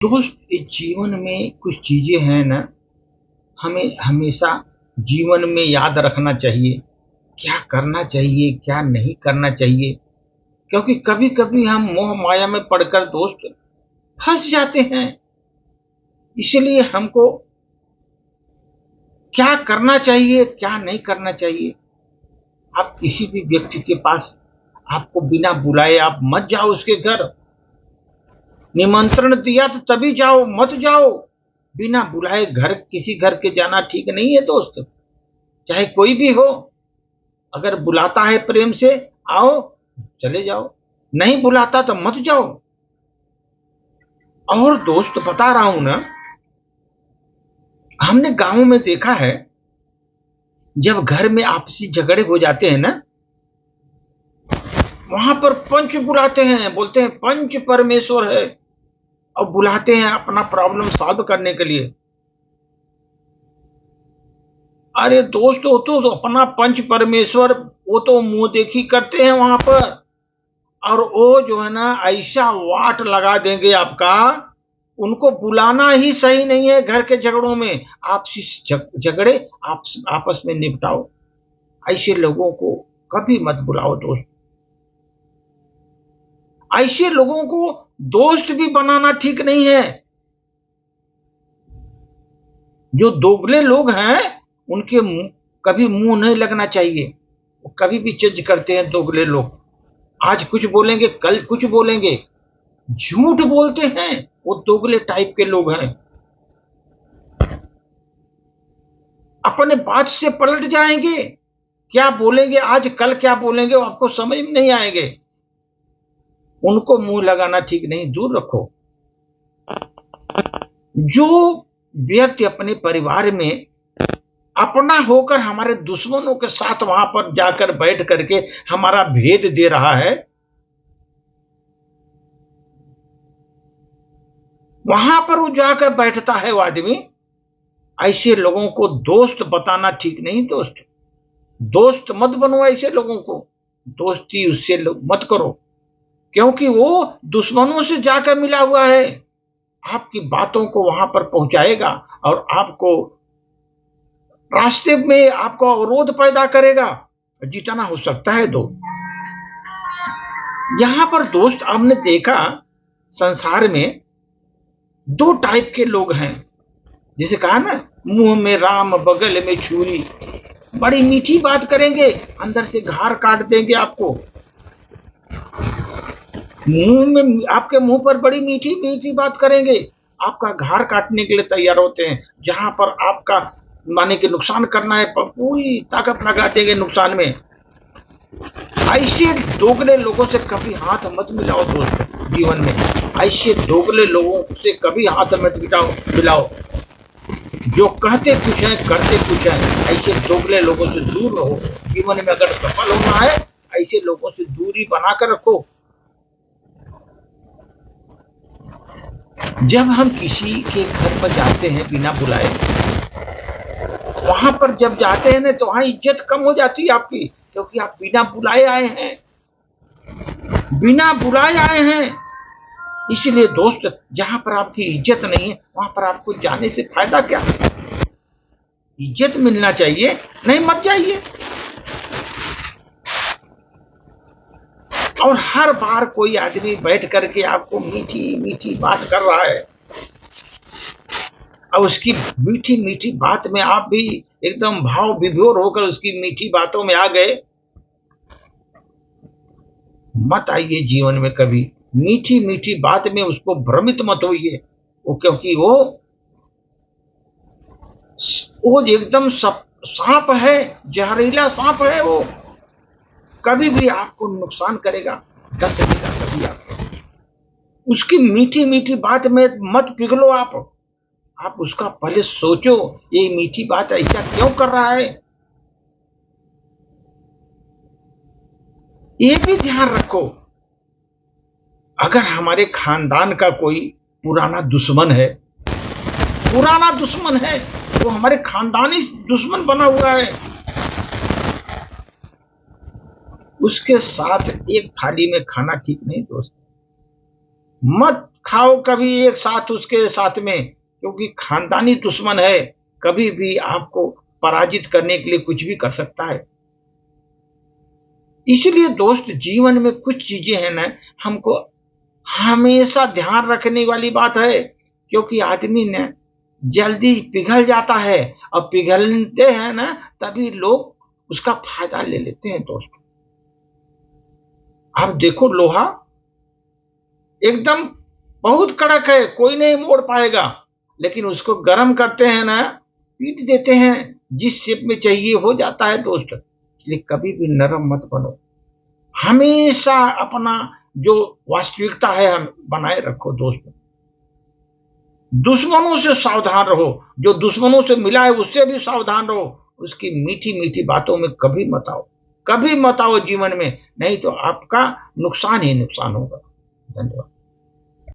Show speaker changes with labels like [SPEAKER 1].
[SPEAKER 1] दोस्त, इस जीवन में कुछ चीजें हैं ना, हमें हमेशा जीवन में याद रखना चाहिए। क्या करना चाहिए, क्या नहीं करना चाहिए। क्योंकि कभी कभी हम मोह माया में पड़कर दोस्त फंस जाते हैं। इसलिए हमको क्या करना चाहिए, क्या नहीं करना चाहिए। आप किसी भी व्यक्ति के पास, आपको बिना बुलाए आप मत जाओ उसके घर। निमंत्रण दिया तो तभी जाओ, मत जाओ बिना बुलाए। घर, किसी घर के जाना ठीक नहीं है दोस्त, चाहे कोई भी हो। अगर बुलाता है प्रेम से, आओ, चले जाओ। नहीं बुलाता तो मत जाओ। और दोस्त, बता रहा हूं ना, हमने गांव में देखा है, जब घर में आपसी झगड़े हो जाते हैं ना, वहां पर पंच बुलाते हैं, बोलते हैं पंच परमेश्वर है, और बुलाते हैं अपना प्रॉब्लम सॉल्व करने के लिए। अरे दोस्त, वो तो अपना पंच परमेश्वर, वो तो मुंह देखी करते हैं वहां पर। और वो जो है ना, ऐसा वाट लगा देंगे आपका। उनको बुलाना ही सही नहीं है घर के झगड़ों में। आपसी झगड़े आप आपस में निपटाओ। ऐसे लोगों को कभी मत बुलाओ दोस्त। ऐसे लोगों को दोस्त भी बनाना ठीक नहीं है। जो दोगले लोग हैं, उनके कभी मुंह नहीं लगना चाहिए। वो कभी भी जज करते हैं दोगले लोग। आज कुछ बोलेंगे, कल कुछ बोलेंगे, झूठ बोलते हैं। वो दोगले टाइप के लोग हैं। अपने बात से पलट जाएंगे। क्या बोलेंगे आज, कल क्या बोलेंगे, वो आपको समझ में नहीं आएंगे। उनको मुंह लगाना ठीक नहीं, दूर रखो। जो व्यक्ति अपने परिवार में अपना होकर हमारे दुश्मनों के साथ वहां पर जाकर बैठ करके हमारा भेद दे रहा है, वहां पर वो जाकर बैठता है वो आदमी, ऐसे लोगों को दोस्त बताना ठीक नहीं दोस्त। दोस्त मत बनो ऐसे लोगों को। दोस्ती उससे मत करो, क्योंकि वो दुश्मनों से जाकर मिला हुआ है। आपकी बातों को वहां पर पहुंचाएगा और आपको रास्ते में आपको अवरोध पैदा करेगा। जितना हो सकता है दो। यहां पर दोस्त, हमने देखा संसार में दो टाइप के लोग हैं। जैसे कहा ना, मुंह में राम बगल में छुरी। बड़ी मीठी बात करेंगे, अंदर से घार काट देंगे आपको। मुंह में, आपके मुंह पर बड़ी मीठी मीठी बात करेंगे, आपका घार काटने के लिए तैयार होते हैं। जहां पर आपका माने कि नुकसान करना है, पूरी ताकत लगा देंगे नुकसान में। ऐसे दोगले लोगों से कभी हाथ मत मिलाओ दोस्त जीवन में। ऐसे दोगले लोगों से कभी हाथ मत मिलाओ। जो कहते कुछ है, करते कुछ है। ऐसे दोगले लोगों से दूर रहो। जीवन में अगर सफल होना है, ऐसे लोगों से दूरी बनाकर रखो। जब हम किसी के घर पर जाते हैं बिना बुलाए, वहां पर जब जाते हैं ना, तो वहां इज्जत कम हो जाती है आपकी, क्योंकि आप बिना बुलाए आए हैं। बिना बुलाए आए हैं। इसलिए दोस्त, जहां पर आपकी इज्जत नहीं है, वहां पर आपको जाने से फायदा क्या। इज्जत मिलना चाहिए, नहीं मत जाइए। और हर बार कोई आदमी बैठ करके आपको मीठी मीठी बात कर रहा है, और उसकी मीठी मीठी बात में आप भी एकदम भाव विभोर होकर उसकी मीठी बातों में आ गए, मत आइए जीवन में कभी। मीठी मीठी बात में उसको भ्रमित मत होइए। वो, क्योंकि वो एकदम सांप है, जहरीला सांप है। वो कभी भी आपको नुकसान करेगा, डस सकेगा कभी आपको। उसकी मीठी मीठी बात में मत पिघलो आप उसका पहले सोचो, ये मीठी बात ऐसा क्यों कर रहा है। ये भी ध्यान रखो, अगर हमारे खानदान का कोई पुराना दुश्मन है, वो हमारे खानदानी दुश्मन बना हुआ है, उसके साथ एक थाली में खाना ठीक नहीं दोस्त। मत खाओ कभी एक साथ उसके साथ में, क्योंकि खानदानी दुश्मन है, कभी भी आपको पराजित करने के लिए कुछ भी कर सकता है। इसलिए दोस्त, जीवन में कुछ चीजें हैं ना, हमको हमेशा ध्यान रखने वाली बात है, क्योंकि आदमी ने जल्दी पिघल जाता है, और पिघलते हैं ना तभी लोग उसका फायदा ले लेते हैं दोस्त। आप देखो, लोहा एकदम बहुत कड़क है, कोई नहीं मोड़ पाएगा, लेकिन उसको गर्म करते हैं ना, पीट देते हैं, जिस शेप में चाहिए हो जाता है दोस्त। इसलिए कभी भी नरम मत बनो, हमेशा अपना जो वास्तविकता है हम बनाए रखो दोस्त। दुश्मनों से सावधान रहो, जो दुश्मनों से मिला है उससे भी सावधान रहो, उसकी मीठी मीठी बातों में कभी मत आओ, कभी मत आओ जीवन में, नहीं तो आपका नुकसान ही नुकसान होगा। धन्यवाद।